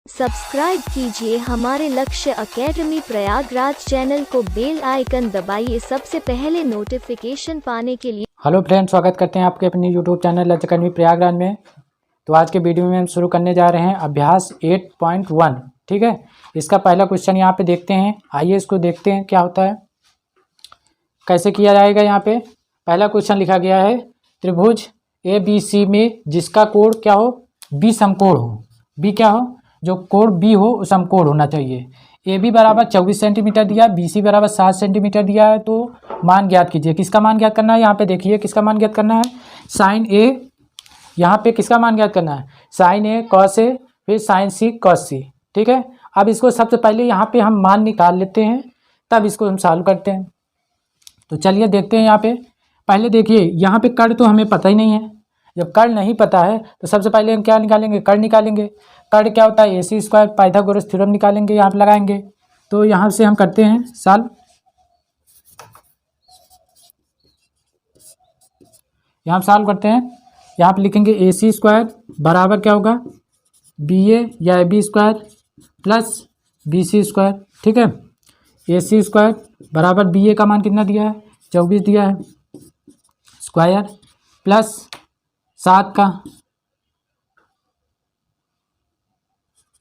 Subscribe कीजिए हमारे लक्ष्य एकेडमी प्रयागराज चैनल को, बेल आइकन दबाइए सबसे पहले नोटिफिकेशन पाने के लिए। हेलो फ्रेंड्स, स्वागत करते हैं आपके अपनी यूट्यूब चैनल लक्ष्य एकेडमी प्रयागराज में। तो आज के वीडियो में हम शुरू करने जा रहे हैं अभ्यास 8.1। ठीक है, इसका पहला क्वेश्चन यहाँ पे देखते हैं। आइए इसको देखते हैं क्या होता है, कैसे किया जाएगा। यहाँ पे पहला क्वेश्चन लिखा गया है, त्रिभुज ABC में जिसका कोण क्या हो, बी समकोण हो। बी क्या हो, जो कोण बी हो वो समकोण होना चाहिए। AB बराबर 24 सेंटीमीटर दिया, BC बराबर 7 सेंटीमीटर दिया है। तो मान ज्ञात कीजिए। किसका मान ज्ञात करना है, यहाँ पे देखिए किसका मान ज्ञात करना है, साइन A। यहाँ पे किसका मान ज्ञात करना है, साइन A कॉस A, फिर साइन C कॉस C। ठीक है, अब इसको सबसे पहले यहाँ पे हम मान निकाल लेते हैं, तब इसको हम सॉल्व करते हैं। तो चलिए देखते हैं। यहाँ पे पहले देखिए, यहाँ पे कर्ण तो हमें पता ही नहीं है। जब कर्ण नहीं पता है तो सबसे पहले हम क्या निकालेंगे, कर्ण निकालेंगे। कर्ण क्या होता है, AC स्क्वायर, पाइथागोरस थ्योरम निकालेंगे, यहाँ पे लगाएंगे। तो यहाँ से हम करते हैं सॉल्व। यहाँ सॉल्व करते हैं। यहाँ पे लिखेंगे AC स्क्वायर बराबर क्या होगा, BA या AB square plus BC square. ठीक है, AC स्क्वायर बराबर BA का मान कितना दिया है, 24 दिया है, स्क्वायर प्लस 7 का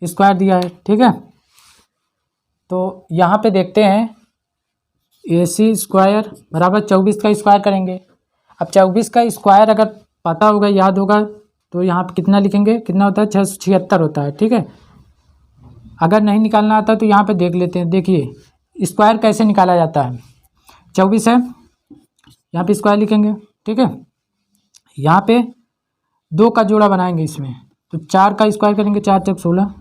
स्क्वायर दिया है। ठीक है, तो यहाँ पे देखते हैं AC स्क्वायर बराबर 24 का स्क्वायर करेंगे। अब 24 का स्क्वायर अगर पता होगा, याद होगा, तो यहाँ पे कितना लिखेंगे, कितना होता है, 676 होता है। ठीक है, अगर नहीं निकालना आता तो यहाँ पे देख लेते हैं। देखिए स्क्वायर कैसे निकाला जाता है। 24 है, यहाँ पे स्क्वायर लिखेंगे। ठीक है, यहाँ पे 2 का जोड़ा बनाएंगे इसमें, तो 4 का स्क्वायर करेंगे, 4 चौक 16।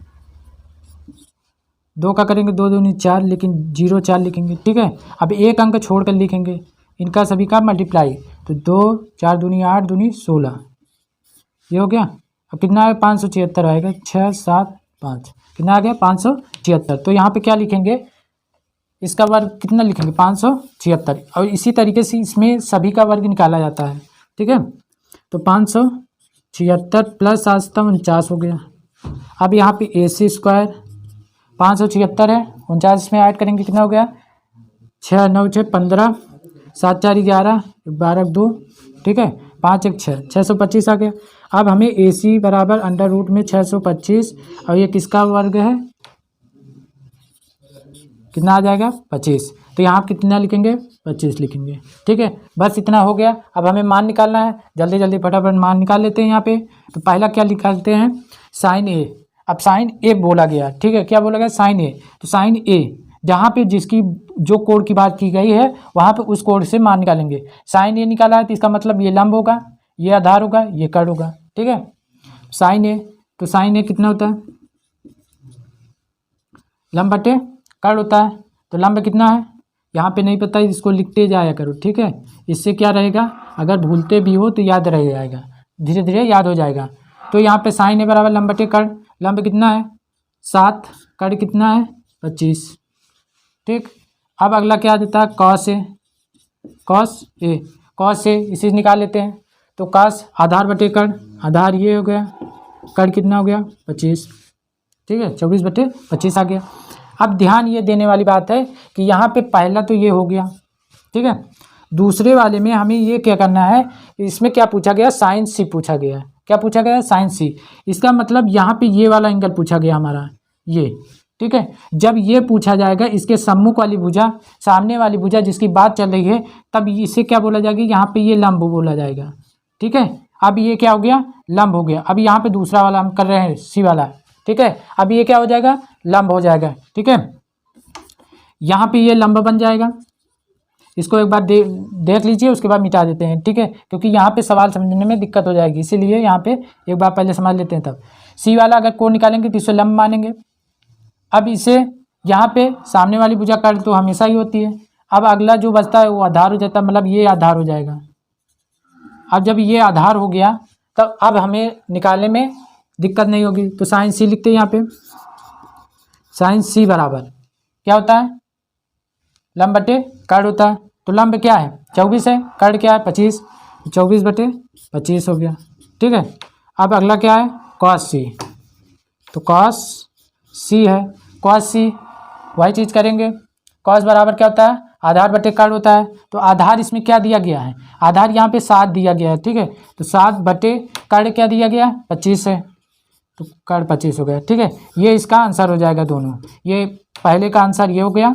2 का करेंगे, 2 दूनी 4, लेकिन 0 4 लिखेंगे। ठीक है, अब एक अंक छोड़ कर लिखेंगे, इनका सभी का मल्टीप्लाई। तो 2 4 दूनी 8 दूनी 16, ये हो गया। अब कितना है, 576 आएगा। 6 7 5, कितना आ गया, 576। तो यहाँ पे क्या लिखेंगे, इसका वर्ग कितना लिखेंगे, 576। और इसी तरीके से इसमें सभी का वर्ग निकाला जाता है। ठीक है, तो 576 प्लस 7 49 हो गया। अब यहाँ पे AC स्क्वायर 576 है, 49 में ऐड करेंगे, कितना हो गया, 6 9 6 15, 7 4 11, 12 2। ठीक है, 5 1 6, 625 आ गया। अब हमें AC बराबर अंडर रूट में 625, और ये किसका वर्ग है, कितना आ जाएगा, 25। तो यहाँ कितना लिखेंगे, 25 लिखेंगे। ठीक है, बस इतना हो गया। अब हमें मान निकालना है, जल्दी जल्दी फटाफट मान निकाल लेते हैं। यहाँ पे तो पहला क्या निकालते हैं, साइन A। अब साइन A बोला गया, ठीक है, क्या बोला गया, साइन A। तो साइन A जहाँ पे जिसकी जो कोण की बात की गई है, वहाँ पे उस कोण से मान निकालेंगे। साइन A निकाला है तो इसका मतलब ये लंब होगा, ये आधार होगा, ये कर्ण होगा। ठीक है, साइन A, तो साइन A कितना होता है, लंब बटे कर्ण होता है। तो लंब कितना है, यहाँ पे नहीं पता, इसको लिखते जाया करो। ठीक है, इससे क्या रहेगा, अगर भूलते भी हो तो याद रह जाएगा, धीरे धीरे याद हो जाएगा। तो यहाँ पे साइन A बराबर लंब बटे कर्ण। लंब कितना है, 7, कर्ण कितना है, 25। ठीक, अब अगला क्या देता है, cos A। Cos A, cos A इसे निकाल लेते हैं। तो कॉस आधार बटे कर्ण, आधार ये हो गया, कर्ण कितना हो गया, 25। ठीक है, 24 बटे 25 आ गया। अब ध्यान ये देने वाली बात है कि यहाँ पे पहला तो ये हो गया। ठीक है, दूसरे वाले में हमें ये क्या करना है, इसमें क्या पूछा गया, साइन C पूछा गया। क्या पूछा गया, साइन C। इसका मतलब यहाँ पे ये वाला एंगल पूछा गया हमारा, ये। ठीक है, जब ये पूछा जाएगा, इसके सम्मुख वाली भुजा, सामने वाली भुजा जिसकी बात चल रही है, तब इसे क्या बोला जाएगा, यहाँ पे ये लंब बोला जाएगा। ठीक है, अब ये क्या हो गया, लंब हो गया। अब यहाँ पे दूसरा वाला हम कर रहे हैं, C वाला। ठीक है, अब ये क्या हो जाएगा, लंब हो जाएगा। ठीक है, यहाँ पे ये लंब बन जाएगा। इसको एक बार देख लीजिए, उसके बाद मिटा देते हैं। ठीक है, क्योंकि यहाँ पे सवाल समझने में दिक्कत हो जाएगी, इसीलिए यहाँ पे एक बार पहले समझ लेते हैं। तब C वाला अगर कोण निकालेंगे तो इसे लंब मानेंगे। अब इसे यहाँ पे सामने वाली भुजा कर्ण तो हमेशा ही होती है। अब अगला जो बचता है वो आधार हो जाता है, मतलब ये आधार हो जाएगा। अब जब ये आधार हो गया, तब अब हमें निकालने में दिक्कत नहीं होगी। तो साइन C लिखते हैं यहाँ पे। साइन C बराबर क्या होता है, लंब बटे कर्ण होता है। तो लंब क्या है, 24 है, कर्ण क्या है, 25। 24 बटे 25 हो गया। ठीक है, अब अगला क्या है, कॉस C। तो कॉस सी है, कॉस सी, वही चीज़ करेंगे। कॉस बराबर क्या होता है, आधार बटे कर्ण होता है। तो आधार इसमें क्या दिया गया है, आधार यहाँ पे 7 दिया गया है, ठीक है। तो 7 बटे कर्ण क्या दिया गया, 25 है, तो कर्ण 25 हो गया, ठीक है। ये इसका आंसर हो जाएगा दोनों। ये पहले का आंसर ये हो गया,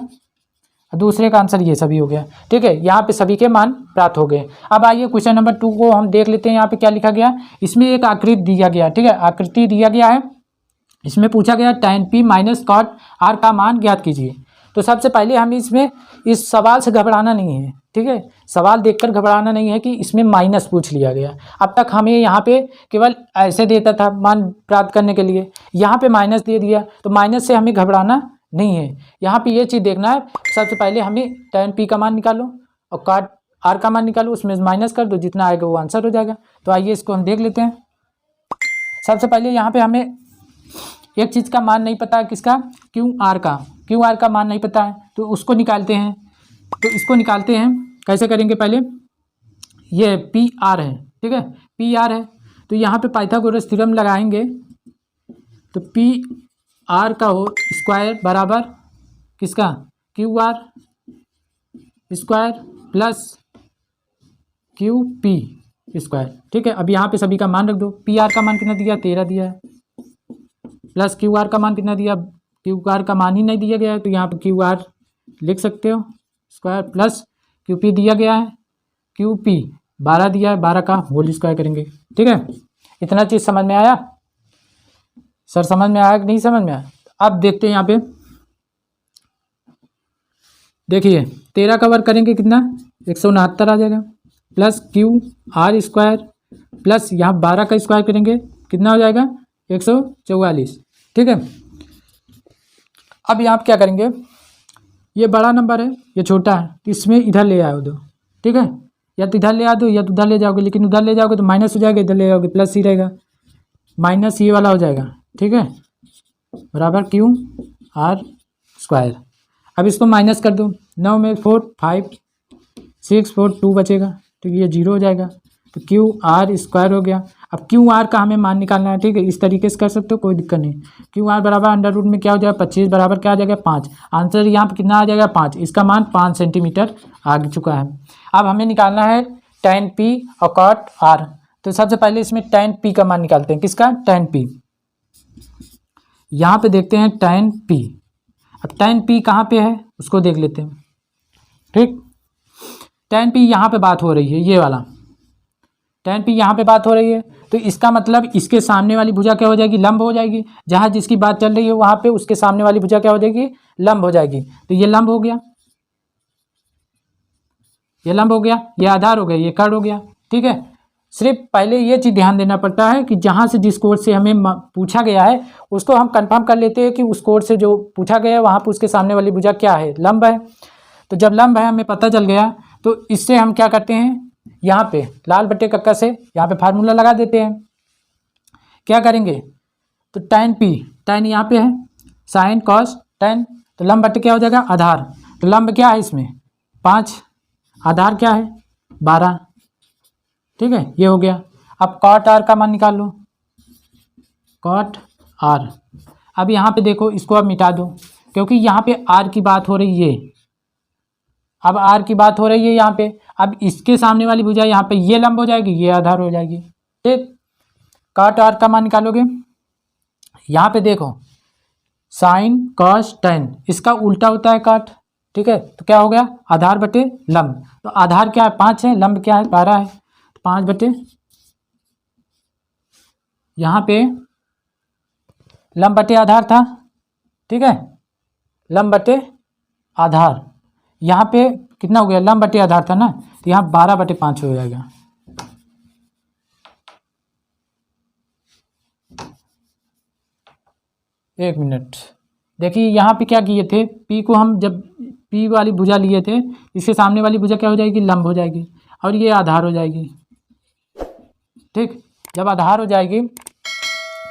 दूसरे का आंसर ये सभी हो गया, ठीक है। यहाँ पे सभी के मान प्राप्त हो गए। अब आइए क्वेश्चन नंबर 2 को हम देख लेते हैं। यहाँ पे क्या लिखा गया, इसमें एक आकृति दिया गया, ठीक है, आकृति दिया गया है। इसमें पूछा गया tan p minus cot r का मान ज्ञात कीजिए। तो सबसे पहले हमें इसमें इस सवाल से घबराना नहीं है, ठीक है। सवाल देखकर घबराना नहीं है कि इसमें माइनस पूछ लिया गया। अब तक हमें यहाँ पे केवल ऐसे देता था मान प्राप्त करने के लिए, यहाँ पे माइनस दे दिया, तो माइनस से हमें घबराना नहीं है। यहाँ पे ये चीज़ देखना है, सबसे पहले हमें tan p का मान निकालो और कॉट r का मान निकालो, उसमें माइनस कर दो, जितना आएगा वो आंसर हो जाएगा। तो आइए इसको हम देख लेते हैं। सबसे पहले यहाँ पे हमें एक चीज़ का मान नहीं पता है, किसका, क्यू आर का मान नहीं पता है, तो उसको निकालते हैं। तो इसको निकालते हैं, कैसे करेंगे, पहले ये पी आर है, ठीक है, पी आर है, तो यहाँ पे पाइथागोरस थ्योरम लगाएंगे। तो पी आर का हो स्क्वायर बराबर किसका, Q R square plus Q P square, ठीक है। अब यहाँ पे सभी का मान रख दो। पी आर का मान कितना दिया, 13 दिया है, प्लस क्यू आर का मान कितना दिया, क्यू आर का मान ही नहीं दिया गया है, तो यहाँ पे क्यू आर लिख सकते हो स्क्वायर, प्लस क्यू पी दिया गया है, क्यू पी 12 दिया है, 12 का होल स्क्वायर करेंगे, ठीक है। इतना चीज़ समझ में आया सर, समझ में आया कि नहीं समझ में आया। अब देखते हैं यहाँ पे, देखिए 13 का वर्ग करेंगे कितना, 169 आ जाएगा, plus Q R square plus यहाँ 12 का स्क्वायर करेंगे कितना हो जाएगा, 144, ठीक है। अब यहाँ पे क्या करेंगे, ये बड़ा नंबर है, ये छोटा है, तो इसमें इधर ले आओ दो, ठीक है। या तो इधर ले आ दो या तो उधर ले जाओगे, लेकिन उधर ले जाओगे तो माइनस हो जाएगा, इधर ले जाओगे प्लस ही रहेगा, माइनस ये वाला हो जाएगा, ठीक है, बराबर क्यू आर स्क्वायर। अब इसको माइनस कर दो, 9 में 4 5 6 4 2 बचेगा, तो ये 0 हो जाएगा, तो क्यू आर स्क्वायर हो गया। अब क्यू आर का हमें मान निकालना है, ठीक है, इस तरीके से कर सकते हो, कोई दिक्कत नहीं। क्यू आर बराबर अंडर रूट में क्या हो जाएगा, 25 बराबर क्या आ जाएगा, 5। आंसर यहाँ पे कितना आ जाएगा, 5। इसका मान 5 सेंटीमीटर आ चुका है। अब हमें निकालना है tan p और कॉट r। तो सबसे पहले इसमें tan p का मान निकालते हैं, किसका, tan p। यहाँ पे देखते हैं tan p। अब tan p कहाँ पे है उसको देख लेते हैं, ठीक। tan p यहाँ पे बात हो रही है, ये वाला tan p यहाँ पे बात हो रही है, तो इसका मतलब इसके सामने वाली भुजा क्या हो जाएगी, लंब हो जाएगी। जहाँ जिसकी बात चल रही है वहाँ पे उसके सामने वाली भुजा क्या हो जाएगी, लंब हो जाएगी। तो ये लंब हो गया, ये लंब हो गया, ये आधार हो गया, ये कर्ण हो गया, ठीक है। सिर्फ पहले ये चीज़ ध्यान देना पड़ता है कि जहाँ से जिस कोड से हमें पूछा गया है उसको हम कंफर्म कर लेते हैं कि उस कोड से जो पूछा गया है वहाँ पर उसके सामने वाली भुजा क्या है, लंब है। तो जब लंब है हमें पता चल गया, तो इससे हम क्या करते हैं, यहाँ पे लाल बट्टे कक्का से यहाँ पे फार्मूला लगा देते हैं। क्या करेंगे, तो tan p, tan यहाँ पे है, साइन कॉस tan, तो लंब बट्टे क्या हो जाएगा, आधार। तो लंब क्या है इसमें 5, आधार क्या है 12, ठीक है, ये हो गया। अब कॉट r का मान निकाल लो, कॉट r। अब यहाँ पे देखो, इसको अब मिटा दो, क्योंकि यहाँ पे r की बात हो रही है, अब r की बात हो रही है यहाँ पे। अब इसके सामने वाली भुजा यहाँ पे ये लंब हो जाएगी, ये आधार हो जाएगी, ठीक। कॉट r का मान निकालोगे, यहाँ पे देखो साइन कॉस tan, इसका उल्टा होता है काट, ठीक है। तो क्या हो गया, आधार बटे लंब। तो आधार क्या है 5 है, लंब क्या है 12 है, तो 5 बटे, यहाँ पे लंब बटे आधार था, ठीक है, लंब बटे आधार। यहाँ पे कितना हो गया, लंब बटे आधार था ना, तो यहाँ 12 बटे 5 हो जाएगा। एक मिनट, देखिए यहाँ पे क्या किए थे, पी को हम जब पी वाली भुजा लिए थे, इसके सामने वाली भुजा क्या हो जाएगी, लंब हो जाएगी, और ये आधार हो जाएगी, ठीक। जब आधार हो जाएगी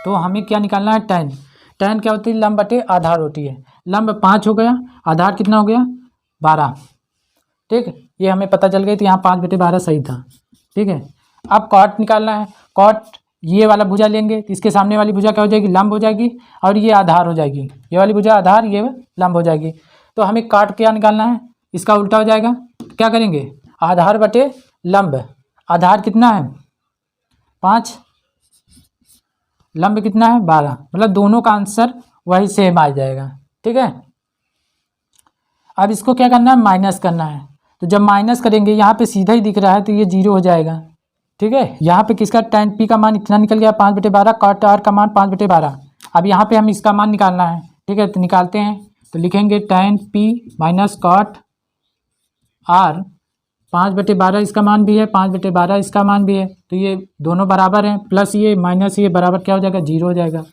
तो हमें क्या निकालना है, tan। tan क्या होती है, लंब बटे आधार होती है। लंब 5 हो गया, आधार कितना हो गया 12, ठीक। ये हमें पता चल गई, तो यहाँ 5 बटे 12 सही था, ठीक है। अब कॉट निकालना है, कॉट ये वाला भुजा लेंगे तो इसके सामने वाली भुजा क्या हो जाएगी, लंब हो जाएगी, और ये आधार हो जाएगी, ये वाली भुजा आधार, ये लंब हो जाएगी। तो हमें काट क्या निकालना है, इसका उल्टा हो जाएगा। तो क्या करेंगे, आधार बटे लंब, आधार कितना है 5, लंब कितना है 12, मतलब दोनों का आंसर वही सेम आ जाएगा। ठीक है, अब इसको क्या करना है, माइनस करना है। तो जब माइनस करेंगे यहाँ पे सीधा ही दिख रहा है तो ये 0 हो जाएगा। ठीक है, यहाँ पे किसका tan p का मान इतना निकल गया 5/12, cot r का मान 5/12। अब यहाँ पे हम इसका मान निकालना है। ठीक है, तो निकालते हैं, तो लिखेंगे tan p minus cot r, 5/12 इसका मान भी है, 5/12 इसका मान भी है, तो ये दोनों बराबर हैं, प्लस ये माइनस ये बराबर क्या हो जाएगा, 0 हो जाएगा।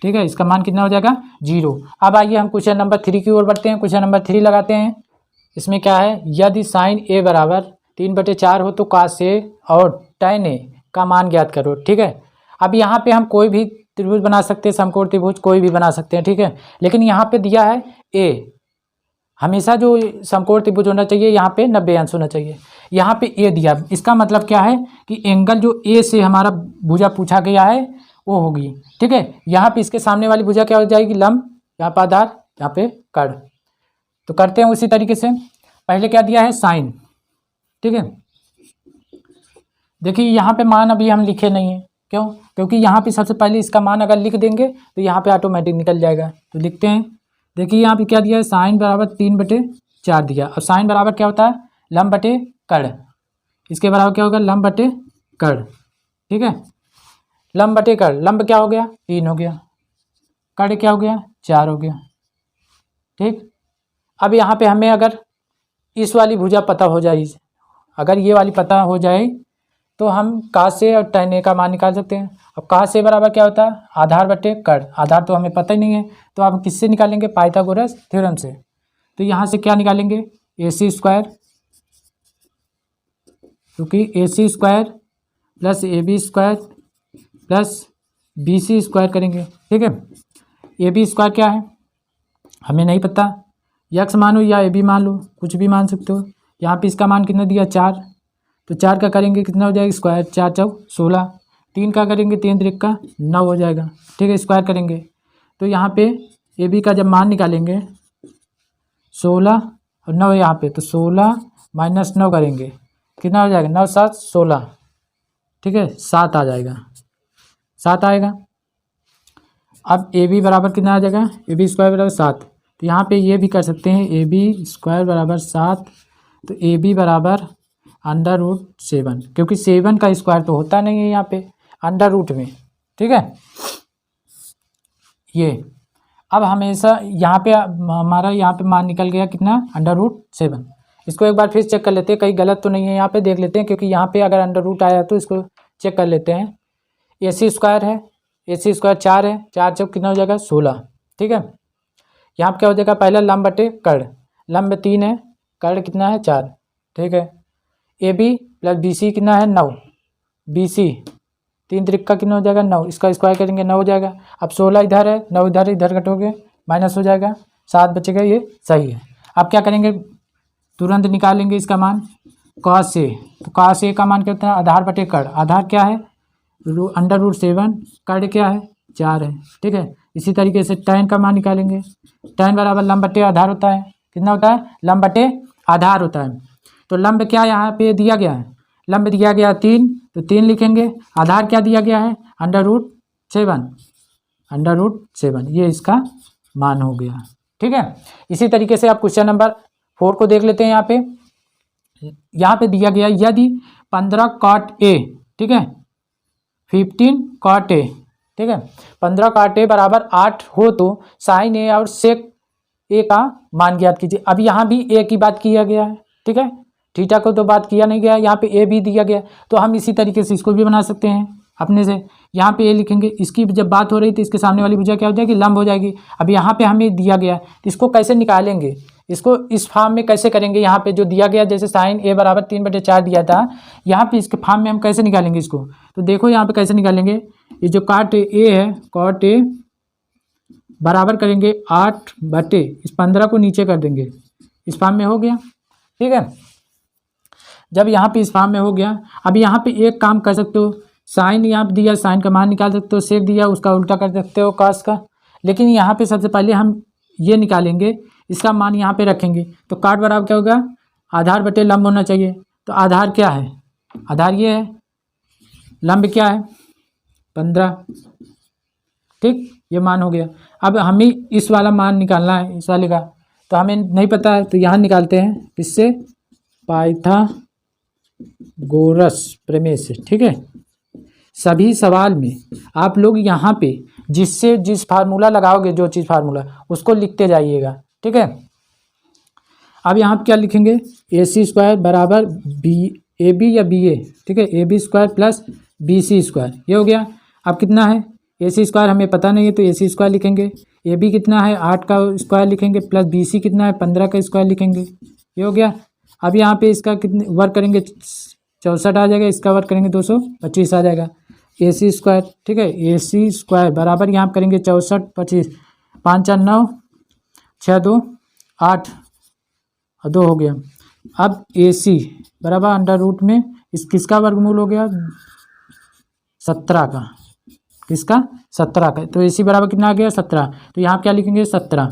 ठीक है, इसका मान कितना हो जाएगा, 0। अब आइए हम क्वेश्चन नंबर 3 की ओर बढ़ते हैं। क्वेश्चन नंबर 3 लगाते हैं। इसमें क्या है, यदि साइन a बराबर 3/4 हो तो cos a और tan a का मान ज्ञात करो। ठीक है, अब यहाँ पे हम कोई भी त्रिभुज बना सकते हैं, समकोण त्रिभुज कोई भी बना सकते हैं। ठीक है, लेकिन यहाँ पे दिया है a, हमेशा जो समकोण त्रिभुज होना चाहिए यहाँ पे 90 अंश होना चाहिए, यहाँ पे a दिया। इसका मतलब क्या है कि एंगल जो a से हमारा भुजा पूछा गया है वो होगी। ठीक है, यहाँ पे इसके सामने वाली भुजा क्या हो जाएगी, लंब, यहाँ पे आधार, यहाँ पे कर्ण। तो करते हैं उसी तरीके से। पहले क्या दिया है, साइन। ठीक है, देखिए यहाँ पे मान अभी हम लिखे नहीं है, क्यों, क्योंकि यहाँ पे सबसे पहले इसका मान अगर लिख देंगे तो यहाँ पे ऑटोमेटिक निकल जाएगा। तो लिखते हैं, देखिए यहाँ पे क्या दिया है, साइन बराबर 3/4 दिया। और साइन बराबर क्या होता है, लंब बटे कर्ण, इसके बराबर क्या होगा, लंब बटे कर्ण। ठीक है, लंब बटे कर्ण, लंब क्या हो गया 3 हो गया, कर्ण क्या हो गया 4 हो गया। ठीक, अब यहाँ पे हमें अगर इस वाली भुजा पता हो जाए, अगर ये वाली पता हो जाए तो हम cos a और tan a का मान निकाल सकते हैं। अब cos a बराबर क्या होता है, आधार बटे कर्ण, आधार तो हमें पता ही नहीं है, तो आप किससे निकालेंगे, पाइथागोरस थ्योरम से। तो यहाँ से क्या निकालेंगे, ac² क्योंकि ac² plus ab² plus bc² करेंगे। ठीक है, ab² क्या है हमें नहीं पता, यक्स मानो या ए बी मान लो, कुछ भी मान सकते हो। यहाँ पे इसका मान कितना दिया 4, तो 4 का करेंगे कितना हो जाएगा, स्क्वायर, 4 चौक 16, 3 का करेंगे 3 त्रिक का 9 हो जाएगा। ठीक है, स्क्वायर करेंगे तो यहाँ पे ए बी का जब मान निकालेंगे 16 और 9 यहाँ पे, तो 16 माइनस 9 करेंगे कितना हो जाएगा, 9 7 16। ठीक है, 7 आ जाएगा, 7 आएगा। अब ए बी बराबर कितना आ जाएगा, ab² बराबर 7। तो यहाँ पे ये भी कर सकते हैं, ab² बराबर 7, तो ab बराबर √7, क्योंकि 7 का स्क्वायर तो होता नहीं है यहाँ पे अंडर रूट में। ठीक है, ये अब हमेशा यहाँ पे हमारा यहाँ पे मान निकल गया कितना, √7। इसको एक बार फिर चेक कर लेते हैं, कहीं गलत तो नहीं है, यहाँ पे देख लेते हैं, क्योंकि यहाँ पे अगर अंडर रूट आया तो इसको चेक कर लेते हैं। ac² है, ac² 4 है, 4 चौक कितना हो जाएगा 16। ठीक है, यहाँ पे क्या हो जाएगा, पहला लंब बटे कर्ण, लंब 3 है, कर्ण कितना है 4। ठीक है, A B plus B C कितना है 9, बी सी 3 त्रिक का कितना हो जाएगा 9, इसका स्क्वायर करेंगे 9 हो जाएगा। अब 16 इधर है, 9 इधर, इधर घटोगे माइनस हो जाएगा, 7 बचेगा, ये सही है। अब क्या करेंगे, तुरंत निकालेंगे इसका मान cos a, तो cos a का मान क्या होता है, आधार बटे कर्ण, आधार क्या है √7, कर्ण क्या है 4 है। ठीक है, इसी तरीके से tan का मान निकालेंगे, tan बराबर लंब बटे आधार होता है, कितना होता है, लंब बटे आधार होता है। तो लंब क्या यहाँ पे दिया गया है, लंब दिया गया 3, तो 3 लिखेंगे, आधार क्या दिया गया है √7, ये इसका मान हो गया। ठीक है, इसी तरीके से आप क्वेश्चन नंबर 4 को देख लेते हैं। यहाँ पे दिया गया, यदि 15 cot a, ठीक है 15 cot a, ठीक है 15 cot a बराबर 8 हो तो साइन a और सेक a का मान ज्ञात कीजिए। अब यहाँ भी a की बात किया गया है, ठीक है, थीटा को तो बात किया नहीं गया, यहाँ पे a भी दिया गया, तो हम इसी तरीके से इसको भी बना सकते हैं अपने से। यहाँ पे a लिखेंगे, इसकी जब बात हो रही तो इसके सामने वाली भुजा क्या हो जाएगी, लंब हो जाएगी। अब यहाँ पे हमें दिया गया तो इसको कैसे निकालेंगे, इसको इस फॉर्म में कैसे करेंगे, यहाँ पे जो दिया गया जैसे साइन a बराबर 3/4 दिया था, यहाँ पे इसके फॉर्म में हम कैसे निकालेंगे इसको, तो देखो यहाँ पे कैसे निकालेंगे। ये जो cot a है, cot a बराबर करेंगे 8 बटे इस 15 को नीचे कर देंगे, इस फॉर्म में हो गया। ठीक है, जब यहाँ पे इस फॉर्म में हो गया, अब यहाँ पे एक काम कर सकते हो, साइन यहाँ पे दिया, साइन का मान निकाल सकते हो, सेक दिया उसका उल्टा कर सकते हो कॉस का। लेकिन यहाँ पे सबसे पहले हम ये निकालेंगे, इसका मान यहाँ पे रखेंगे। तो काट बराबर क्या होगा, आधार बटे लंब होना चाहिए। तो आधार क्या है, आधार ये है, लंब क्या है 15, ठीक, ये मान हो गया। अब हमें इस वाला मान निकालना है, इस वाले का, तो हमें नहीं पता है तो यहाँ निकालते हैं, किससे, पाइथागोरस प्रमेय से, ठीक है। सभी सवाल में आप लोग यहाँ पे जिससे जिस फार्मूला लगाओगे, जो चीज़ फार्मूला उसको लिखते जाइएगा, ठीक है। अब यहाँ पे क्या लिखेंगे, ए सी स्क्वायर बराबर बी ए बी या बी ए, ठीक है, A B square plus B C square, ये हो गया। अब कितना है, ए सी स्क्वायर हमें पता नहीं है तो ए सी स्क्वायर लिखेंगे, ए बी कितना है 8 का स्क्वायर लिखेंगे, प्लस बी सी कितना है 15 का स्क्वायर लिखेंगे, ये हो गया। अब यहाँ पे इसका कितने वर्क करेंगे, 64 आ जाएगा, इसका वर्क करेंगे 225 आ जाएगा, ए सी स्क्वायर, ठीक है। ए सी स्क्वायर बराबर यहाँ पर करेंगे 64 25, 5 4 9, 6 2 8 और 2 हो गया। अब ए सी बराबर अंडर रूट में इस किसका वर्गमूल हो गया, 17 का, किसका 17 का। तो ए सी बराबर कितना आ गया 17, तो यहाँ क्या लिखेंगे 17।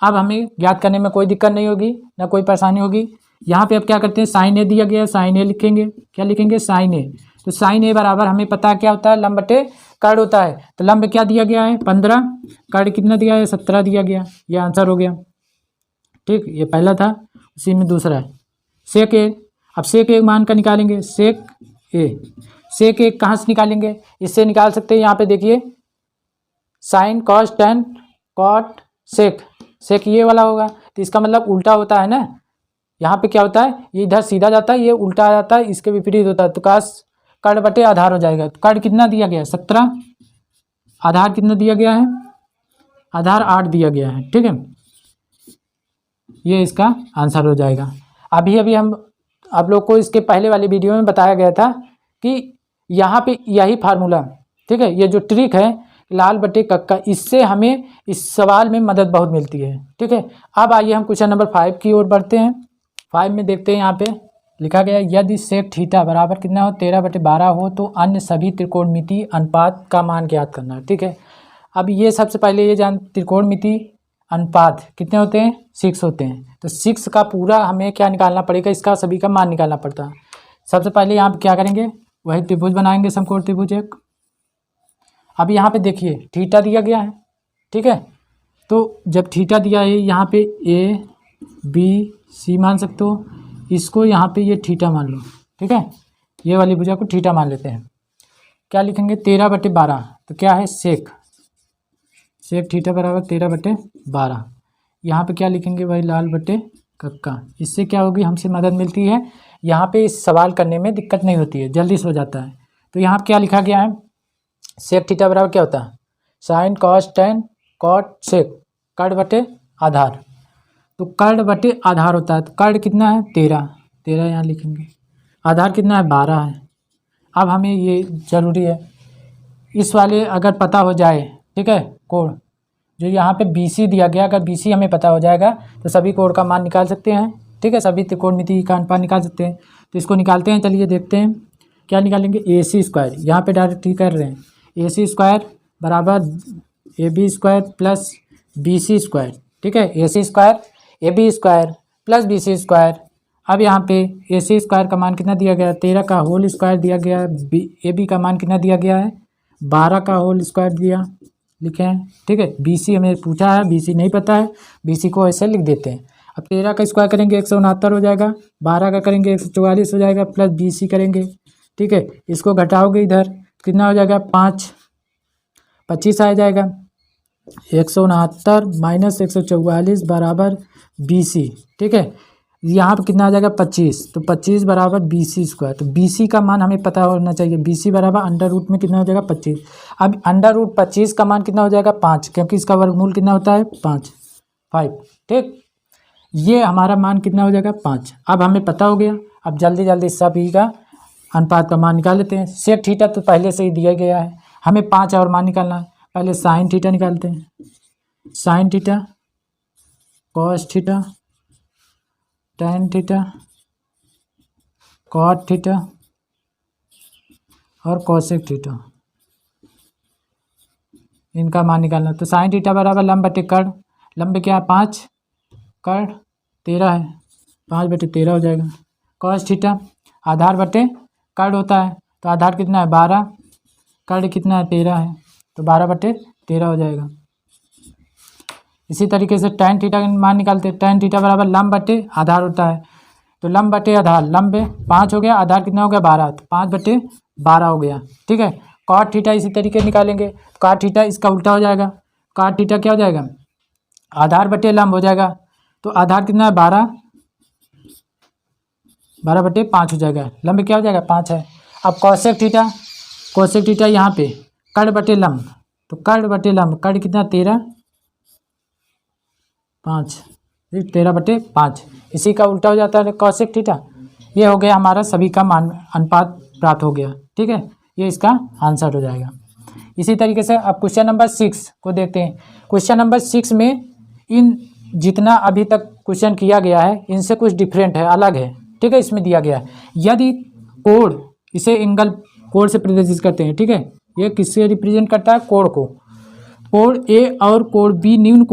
अब हमें ज्ञात करने में कोई दिक्कत नहीं होगी, ना कोई परेशानी होगी। यहाँ पे अब क्या करते हैं, साइन ए दिया गया है, साइन ए लिखेंगे, क्या लिखेंगे साइन ए। तो साइन ए बराबर हमें पता क्या होता है, लंब बटे कर्ण होता है। तो लंब क्या दिया गया है 15, कर्ण कितना दिया है 17 दिया गया, ये आंसर हो गया, ठीक। ये पहला था, उसी में दूसरा है सेक ए। अब सेक ए मान का निकालेंगे, सेक ए, सेक ए कहाँ से निकालेंगे, इससे निकाल सकते हैं। यहाँ पे देखिए sine cos tan cot sec, sec ये वाला होगा, तो इसका मतलब उल्टा होता है ना। यहाँ पे क्या होता है, ये इधर सीधा जाता है, ये उल्टा आ जाता है, इसके विपरीत होता है। तो काश कर्ण बटे आधार हो जाएगा। तो कर्ण कितना दिया गया है 17, आधार कितना दिया गया है, आधार 8 दिया गया है, ठीक है। ये इसका आंसर हो जाएगा। अभी हम आप लोग को इसके पहले वाली वीडियो में बताया गया था कि यहाँ पे यही फार्मूला, ठीक है, ये जो ट्रिक है लाल बटे कक्का, इससे हमें इस सवाल में मदद बहुत मिलती है, ठीक है। अब आइए हम क्वेश्चन नंबर 5 की ओर बढ़ते हैं। 5 में देखते हैं, यहाँ पे लिखा गया यदि सेक थीटा बराबर कितना हो 13/12 हो तो अन्य सभी त्रिकोणमितीय अनुपात का मान ज्ञात करना है, ठीक है। अब ये सबसे पहले ये जान, त्रिकोणमितीय अनुपात कितने होते हैं 6 होते हैं। तो 6 का पूरा हमें क्या निकालना पड़ेगा, इसका सभी का मान निकालना पड़ता है। सबसे पहले यहाँ पे क्या करेंगे, वही त्रिभुज बनाएंगे, समकोण त्रिभुज एक। अब यहाँ पे देखिए थीटा दिया गया है, ठीक है। तो जब थीटा दिया है, यहाँ पे ए बी सी मान सकते हो, इसको यहाँ पे ये थीटा मान लो, ठीक है। ये वाली भुजा को थीटा मान लेते हैं। क्या लिखेंगे 13/12, तो क्या है सेक, सेक थीटा बराबर 13/12। यहाँ पे क्या लिखेंगे, वही लाल बटे कक्का। इससे क्या होगी, हमसे मदद मिलती है, यहाँ पे इस सवाल करने में दिक्कत नहीं होती है, जल्दी से हो जाता है। तो यहाँ क्या लिखा गया है, सेक थीटा बराबर क्या होता है, sine cos tan cot sec, कर्ण बटे आधार। तो कर्ण बटे आधार होता है, तो कर्ण कितना है 13 यहाँ लिखेंगे, आधार कितना है 12 है। अब हमें ये ज़रूरी है, इस वाले अगर पता हो जाए, ठीक है, कोण जो यहाँ पे BC दिया गया, अगर BC हमें पता हो जाएगा तो सभी कोण का मान निकाल सकते हैं, ठीक है, सभी त्रिकोणमिति का अनुपात निकाल सकते हैं। तो इसको निकालते हैं, चलिए देखते हैं क्या निकालेंगे। AC स्क्वायर यहाँ पे डायरेक्ट ही कर रहे हैं, AC स्क्वायर बराबर AB square plus BC square, ठीक है, AC square AB square plus BC square. अब यहाँ पे AC स्क्वायर का मान कितना दिया गया है 13 का होल स्क्वायर दिया गया है, AB का मान कितना दिया गया है 12 का होल स्क्वायर दिया, लिखे हैं, ठीक है। BC हमें पूछा है, BC नहीं पता है, BC को ऐसे लिख देते हैं। अब 13 का स्क्वायर करेंगे 169 हो जाएगा, 12 का करेंगे 144 हो जाएगा, प्लस BC करेंगे, ठीक है। इसको घटाओगे इधर कितना हो जाएगा 5 25 आ जाएगा, 169 माइनस 144 बराबर BC, ठीक है। यहाँ पर कितना आ जाएगा 25, तो 25 बराबर BC स्क्वायर। तो BC का मान हमें पता होना चाहिए, BC बराबर अंडर रूट में कितना हो जाएगा 25। अब अंडर रूट 25 का मान कितना हो जाएगा 5, क्योंकि इसका वर्गमूल कितना होता है 5 ठीक। ये हमारा मान कितना हो जाएगा 5। अब हमें पता हो गया, अब जल्दी जल्दी सभी का अनुपात का मान निकाल लेते हैं। सेक थीटा तो पहले से ही दिया गया है, हमें 5 और मान निकालना है। पहले साइन थीटा निकालते हैं, sine theta cos theta tan theta cot theta और कोसेक थीटा, इनका मान निकालना। तो साइन थीटा बराबर लंब बटे कर्ण, लंब क्या है 5, कर्ण 13 है, 5/13 हो जाएगा। कॉस थीटा आधार बटे कर्ण होता है, तो आधार कितना है 12, कर्ण कितना है 13 है, तो 12/13 हो जाएगा। इसी तरीके से tan थीटा का मान निकालते हैं। tan थीटा बराबर लंब बटे आधार होता है, तो लंब बटे आधार, लंब 5 हो गया, आधार कितना हो गया 12, तो 5/12 हो गया। ठीक है। cot थीटा इसी तरीके निकालेंगे, cot थीटा इसका उल्टा हो जाएगा। cot थीटा क्या हो जाएगा, आधार बटे लंब हो जाएगा, तो आधार कितना है 12, 12/5 हो जाएगा, लंब क्या हो जाएगा 5 है। अब कोसेक थीटा यहाँ पे कर्ण बटे लंब, तो कर्ण बटे लंब, कर्ण कितना 13, 5, 13/5, इसी का उल्टा हो जाता है कोसेक थीटा। ये हो गया हमारा सभी का मान अनुपात प्राप्त हो गया। ठीक है, ये इसका आंसर हो जाएगा। इसी तरीके से अब क्वेश्चन नंबर 6 को देखते हैं। क्वेश्चन नंबर 6 में इन जितना अभी तक क्वेश्चन किया गया है इनसे कुछ डिफरेंट है, अलग है। ठीक है, इसमें दिया गया है यदि कोण, इसे एंगल कोण से प्रदर्शित करते हैं। ठीक है, ये किससे रिप्रेजेंट करता है, कोण को। कोण ए और कोण बी न्यून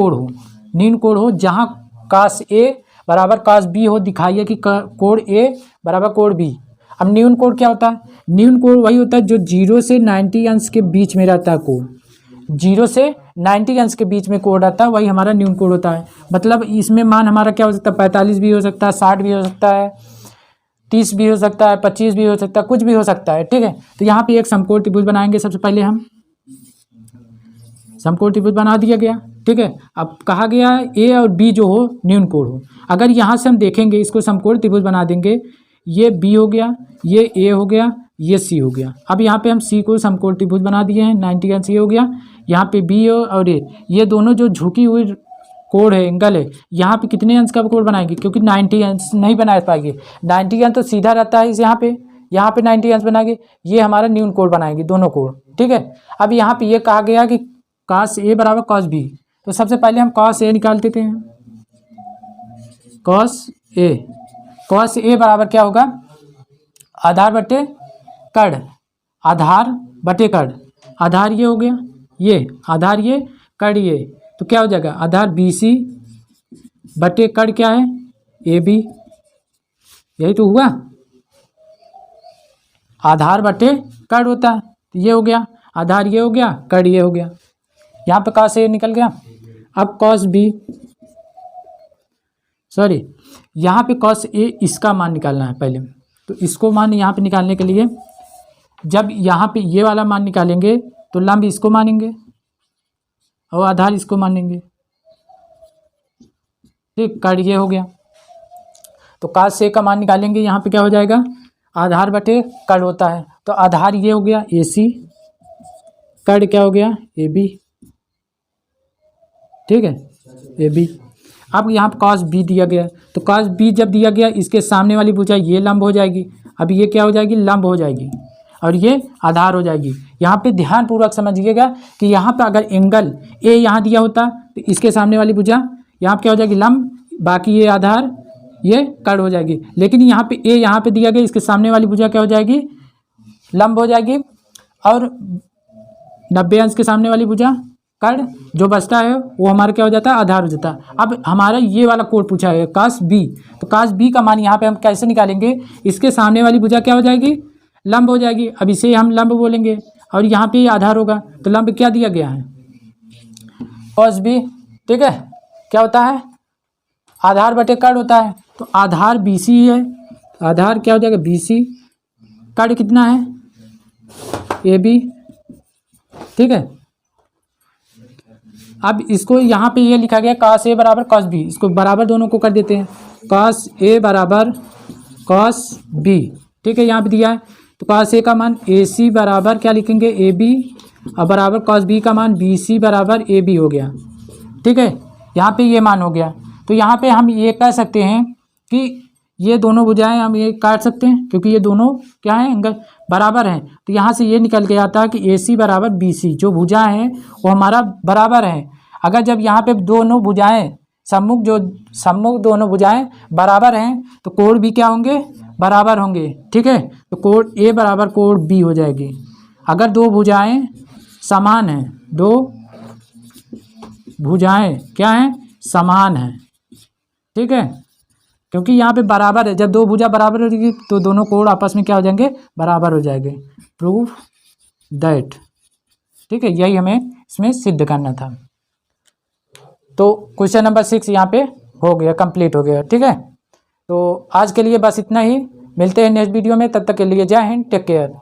कोण हो जहाँ कास ए बराबर कास बी हो, दिखाइए कि कोण ए बराबर कोण बी। अब न्यून कोण क्या होता है, न्यून कोण वही होता है जो 0 से 90 अंश के बीच में रहता है कोण, 0 से 90 अंश के बीच में कोण रहता है, वही हमारा न्यून कोण होता है। मतलब इसमें मान हमारा क्या हो सकता है, 45 भी हो सकता है, 60 भी हो सकता है, 30 भी हो सकता है, 25 भी हो सकता है, कुछ भी हो सकता है। ठीक है, तो यहाँ पे एक समकोण त्रिभुज बनाएंगे। सबसे पहले हम समकोण त्रिभुज बना दिया गया। ठीक है, अब कहा गया है ए और बी जो हो न्यून कोण हो। अगर यहाँ से हम देखेंगे, इसको समकोण त्रिभुज बना देंगे, ये बी हो गया, ये ए हो गया, ये सी हो गया। अब यहाँ पे हम सी को समकोण त्रिभुज बना दिए हैं, 90 अंश ये हो गया, यहाँ पे बी और ए, ये दोनों जो झुकी हुई कोण है, एंगल है, यहाँ पे कितने अंश का कोण बनाएंगे, क्योंकि 90 अंश नहीं बना पाएंगे। 90 अंश तो सीधा रहता है इस यहाँ पे 90 अंश बनाएंगे, ये हमारा न्यून कोण बनाएंगे दोनों कोण। ठीक है, अब यहाँ पे ये कहा गया कि cos ए बराबर cos बी, तो सबसे पहले हम cos ए निकाल देते हैं। cos ए बराबर क्या होगा, आधार बटे कर्ण, आधार बटे कर्ण, आधार ये हो गया, ये आधार ये, कर्ण ये, तो क्या हो जाएगा आधार BC बटे कर्ण क्या है AB, यही तो हुआ, आधार बटे कर्ण होता है, तो ये हो गया, आधार ये हो गया, कर्ण ये हो गया। यहाँ पे cos ए निकल गया। अब cos B, सॉरी, यहाँ पे cos ए इसका मान निकालना है पहले। तो इसको मान यहाँ पे निकालने के लिए जब यहाँ पे ये वाला मान निकालेंगे तो लंब इसको मानेंगे और आधार इसको मानेंगे। ठीक, कर्ण ये हो गया, तो cos ए का मान निकालेंगे, यहाँ पे क्या हो जाएगा, आधार बटे कर्ण होता है, तो आधार ये हो गया AC, कर्ण क्या हो गया AB। ठीक है, AB। अब यहाँ पर cos B दिया गया, तो cos B जब दिया गया, इसके सामने वाली भुजा ये लंब हो जाएगी, अब ये क्या हो जाएगी, लंब हो जाएगी, और ये आधार हो जाएगी। यहाँ पे ध्यानपूर्वक समझिएगा कि यहाँ पे अगर एंगल ए यहाँ दिया होता तो इसके सामने वाली भुजा यहाँ पे क्या हो जाएगी, लंब, बाकी ये आधार, ये कर्ण हो जाएगी। लेकिन यहाँ पे ए यहाँ पे दिया गया, इसके सामने वाली भुजा क्या हो जाएगी, लंब हो जाएगी, और 90 अंश के सामने वाली भुजा कर्ण, जो बचता है वो हमारा क्या हो जाता है, आधार हो जाता है। अब हमारा ये वाला कोण पूछा है cos B, तो cos B का मान यहाँ पे हम कैसे निकालेंगे, इसके सामने वाली भुजा क्या हो जाएगी, लंब हो जाएगी, अब इसे हम लंब बोलेंगे, और यहाँ पे आधार होगा, तो लंब क्या दिया गया है, cos B। ठीक है, क्या होता है, आधार बटे कर्ण होता है, तो आधार BC है, आधार क्या हो जाएगा BC, कर्ण कितना है AB। ठीक है, अब इसको यहाँ पे ये लिखा गया cos A बराबर cos B, इसको बराबर दोनों को कर देते हैं, cos A बराबर cos B। ठीक है, यहाँ पे दिया है, तो cos A का मान AC बराबर क्या लिखेंगे AB, और बराबर cos B का मान BC बराबर AB हो गया। ठीक है, यहाँ पे ये मान हो गया, तो यहाँ पे हम ये कह सकते हैं कि ये दोनों भुजाएं हम ये काट सकते हैं, क्योंकि ये दोनों क्या है, एंगल बराबर हैं। तो यहाँ से ये निकल के आता है कि AC बराबर BC, जो भुजाएं हैं वो हमारा बराबर हैं। अगर जब यहाँ पे दोनों भुजाएं सम्मुख दोनों भुजाएं बराबर हैं तो कोण भी क्या होंगे, बराबर होंगे, ठीक है। तो कोण ए बराबर कोण बी हो जाएगी। अगर दो भुजाएं समान हैं, दो भुजाएं क्या हैं, समान हैं, ठीक है, क्योंकि यहाँ पे बराबर है। जब दो भुजा बराबर हो जाएगी तो दोनों कोण आपस में क्या हो जाएंगे, बराबर हो जाएंगे। प्रूफ दैट, ठीक है, यही हमें इसमें सिद्ध करना था। तो क्वेश्चन नंबर 6 यहाँ पे हो गया, कंप्लीट हो गया, ठीक है। तो आज के लिए बस इतना ही, मिलते हैं नेक्स्ट वीडियो में, तब तक के लिए जय हिंद, टेक केयर।